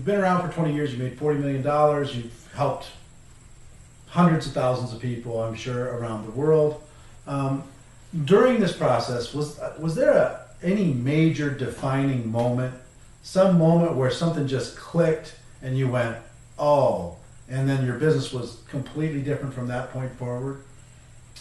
been around for 20 years. You made $40 million. You've helped hundreds of thousands of people, I'm sure, around the world. During this process, was there any major defining moment, some moment where something just clicked and you went, oh, and then your business was completely different from that point forward?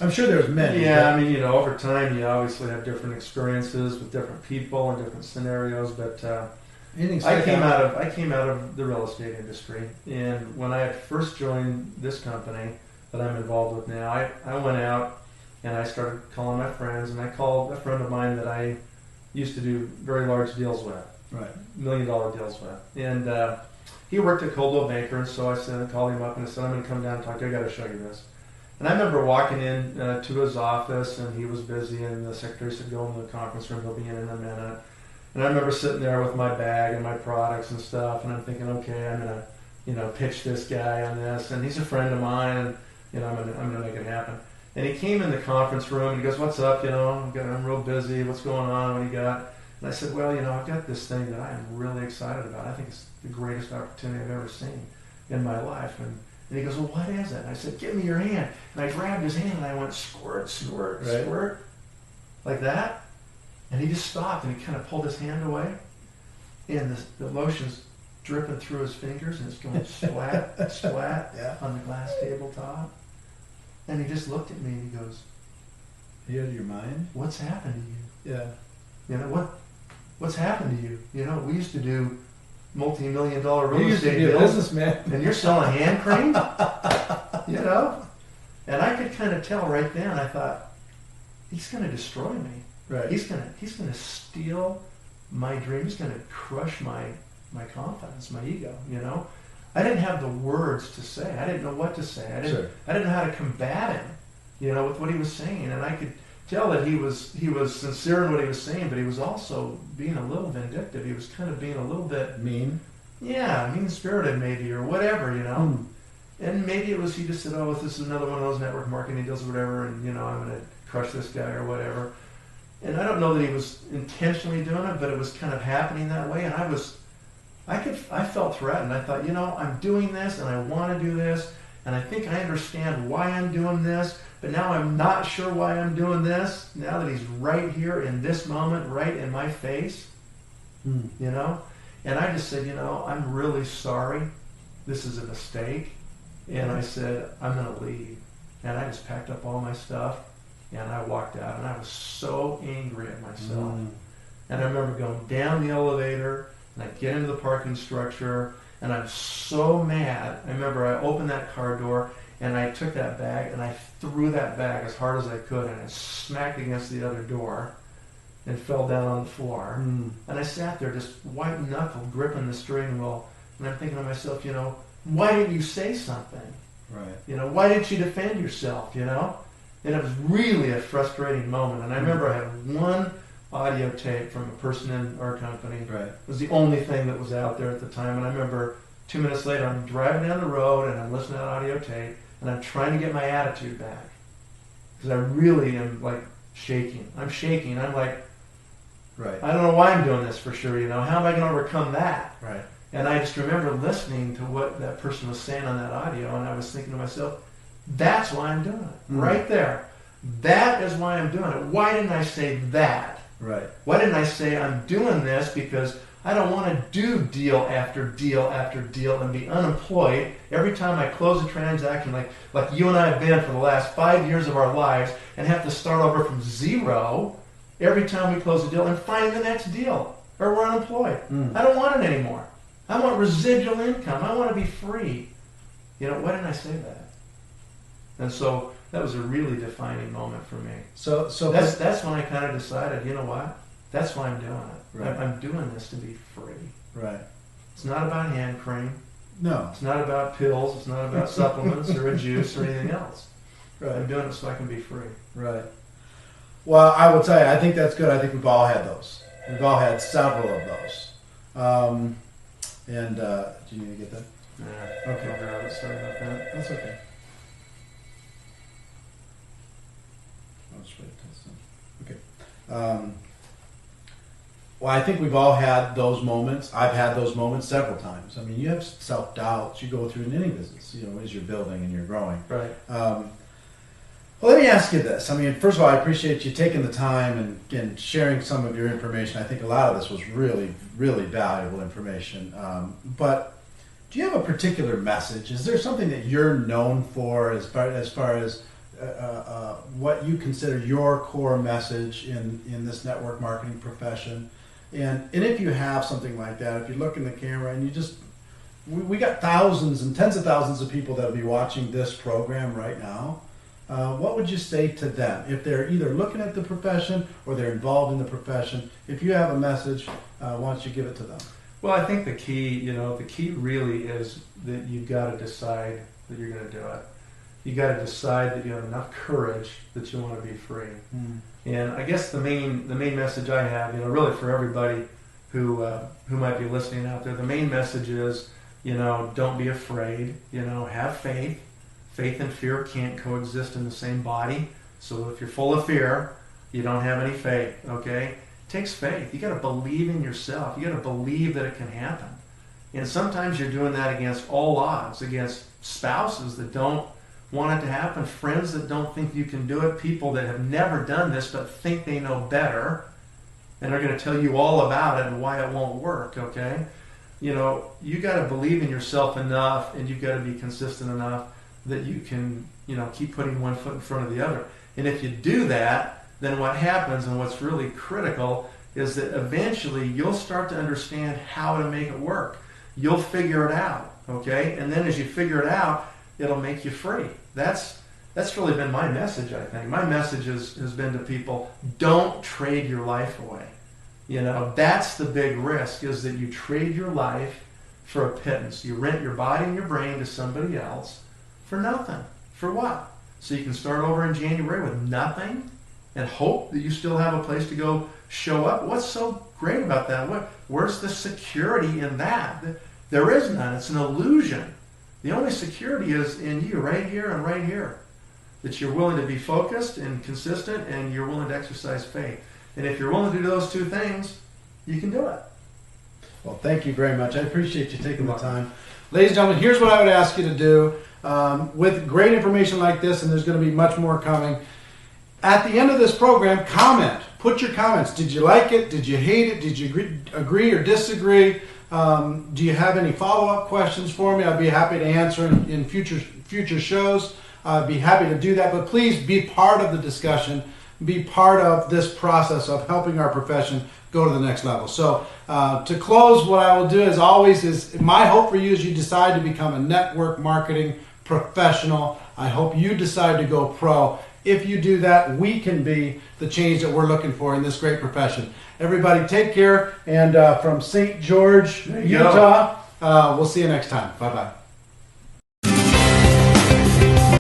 I'm sure there's many. Yeah, I mean, you know, over time you obviously have different experiences with different people and different scenarios, but I came out of the real estate industry, and when I had first joined this company that I'm involved with now, I went out and I started calling my friends, and I called a friend of mine that I used to do very large deals with, right, $1 million deals with, and he worked at Coldwell Banker, and so I called him up and I said, I'm going to come down and talk to you. I got to show you this. And I remember walking in to his office, and he was busy, and the secretary said, go into the conference room, he'll be in a minute. And I remember sitting there with my bag and my products and stuff, and I'm thinking, okay, I'm going to, you know, pitch this guy on this, and he's a friend of mine, and, you know, I'm going to make it happen. And he came in the conference room, and he goes, what's up, you know, I'm real busy, what's going on, what do you got? And I said, well, you know, I've got this thing that I am really excited about. I think it's the greatest opportunity I've ever seen in my life. And he goes, well, what is it? And I said, give me your hand. And I grabbed his hand, and I went, squirt, squirt, right, squirt, like that. And he just stopped, and he kind of pulled his hand away, and the lotion's dripping through his fingers, and it's going splat, splat yeah, on the glass tabletop. And he just looked at me, and he goes, are you out of your mind? what's happened to you? Yeah. You know, what's happened to you? You know, we used to do multi-million-dollar real estate deals, businessman, and you're selling hand cream? You know? And I could kind of tell right then, I thought, he's going to destroy me. right, He's gonna steal my dream. He's gonna crush my confidence, my ego. You know, I didn't have the words to say. I didn't know what to say. I didn't know how to combat him. You know, with what he was saying, and I could tell that he was sincere in what he was saying, but he was also being a little vindictive. He was kind of being a little bit mean, mean-spirited maybe, or whatever. You know, and maybe it was he just said, oh, this is another one of those network marketing deals or whatever, and you know, I'm gonna crush this guy or whatever. And I don't know that he was intentionally doing it, but it was kind of happening that way. And I felt threatened. I thought, you know, I'm doing this, and I want to do this, and I think I understand why I'm doing this, but now I'm not sure why I'm doing this, now that he's right here in this moment, right in my face, you know? And I just said, you know, I'm really sorry. This is a mistake. And I said, I'm going to leave. And I just packed up all my stuff. And I walked out, and I was so angry at myself. And I remember going down the elevator, and I get into the parking structure, and I'm so mad. I remember I opened that car door, and I took that bag, and I threw that bag as hard as I could, and it smacked against the other door and fell down on the floor. And I sat there just white-knuckled, gripping the steering wheel, and I'm thinking to myself, you know, why didn't you say something? right, You know, why didn't you defend yourself, you know? And it was really a frustrating moment. And I remember I had one audio tape from a person in our company. right, It was the only thing that was out there at the time. And I remember 2 minutes later, I'm driving down the road, and I'm listening to that audio tape, and I'm trying to get my attitude back. Because I really am, like, shaking. I'm shaking. I'm like, right, I don't know why I'm doing this for sure, you know. How am I going to overcome that? right, And I just remember listening to what that person was saying on that audio, and I was thinking to myself, that's why I'm doing it. Right there. That is why I'm doing it. Why didn't I say that? right, Why didn't I say I'm doing this because I don't want to do deal after deal after deal and be unemployed every time I close a transaction like you and I have been for the last 5 years of our lives, and have to start over from zero every time we close a deal and find the next deal, or we're unemployed. I don't want it anymore. I want residual income. I want to be free. You know, why didn't I say that? And so that was a really defining moment for me. So That's when I kind of decided, you know what? That's why I'm doing it. Right. I'm doing this to be free. right, It's not about hand cream. no, It's not about pills. It's not about supplements or a juice or anything else. I'm right, doing it so I can be free. right. Well, I will tell you, I think that's good. I think we've all had those. We've all had several of those. Do you need to get that? Yeah. Okay. I'll grab it. Sorry about that. That's okay. I'll just wait till it's done. Okay. Well, I think we've all had those moments. I've had those moments several times. I mean, you have self-doubts you go through in any business, as you're building and you're growing. Right. Well, let me ask you this. I mean, first of all, I appreciate you taking the time and sharing some of your information. I think a lot of this was really, really valuable information. But do you have a particular message? Is there something that you're known for as far as what you consider your core message in this network marketing profession? And if you have something like that, if you look in the camera and we got thousands and tens of thousands of people that will be watching this program right now, what would you say to them if they're either looking at the profession or they're involved in the profession? If you have a message, why don't you give it to them? Well, I think the key really is that you've got to decide that you're going to do it. You got to decide that you have enough courage that you want to be free. And I guess the main message I have, really for everybody who might be listening out there, the main message is, don't be afraid. Have faith. Faith and fear can't coexist in the same body. So if you're full of fear, you don't have any faith. Okay, it takes faith. You got to believe in yourself. You got to believe that it can happen. And sometimes you're doing that against all odds, against spouses that don't want it to happen, friends that don't think you can do it, people that have never done this but think they know better and are going to tell you all about it and why it won't work, okay? You got to believe in yourself enough, and you've got to be consistent enough that you can, keep putting one foot in front of the other. And if you do that, then what happens, and what's really critical, is that eventually you'll start to understand how to make it work. You'll figure it out, okay? And then as you figure it out, it'll make you free. That's really been my message, I think. My message has been to people, don't trade your life away. That's the big risk, is that you trade your life for a pittance. You rent your body and your brain to somebody else for nothing. For what? So you can start over in January with nothing and hope that you still have a place to go show up? What's so great about that? Where's the security in that? There is none. It's an illusion. The only security is in you, right here and right here. That you're willing to be focused and consistent, and you're willing to exercise faith. And if you're willing to do those two things, you can do it. Well, thank you very much. I appreciate you taking the time. Ladies and gentlemen, here's what I would ask you to do. With great information like this, and there's going to be much more coming, at the end of this program, comment. Put your comments. Did you like it? Did you hate it? Did you agree or disagree? Do you have any follow-up questions for me? I'd be happy to answer in future shows. I'd be happy to do that. But please be part of the discussion. Be part of this process of helping our profession go to the next level. So to close, what I will do as always is my hope for you is you decide to become a network marketing professional. I hope you decide to go pro. If you do that, we can be the change that we're looking for in this great profession. Everybody take care. And from St. George, Utah, we'll see you next time. Bye-bye.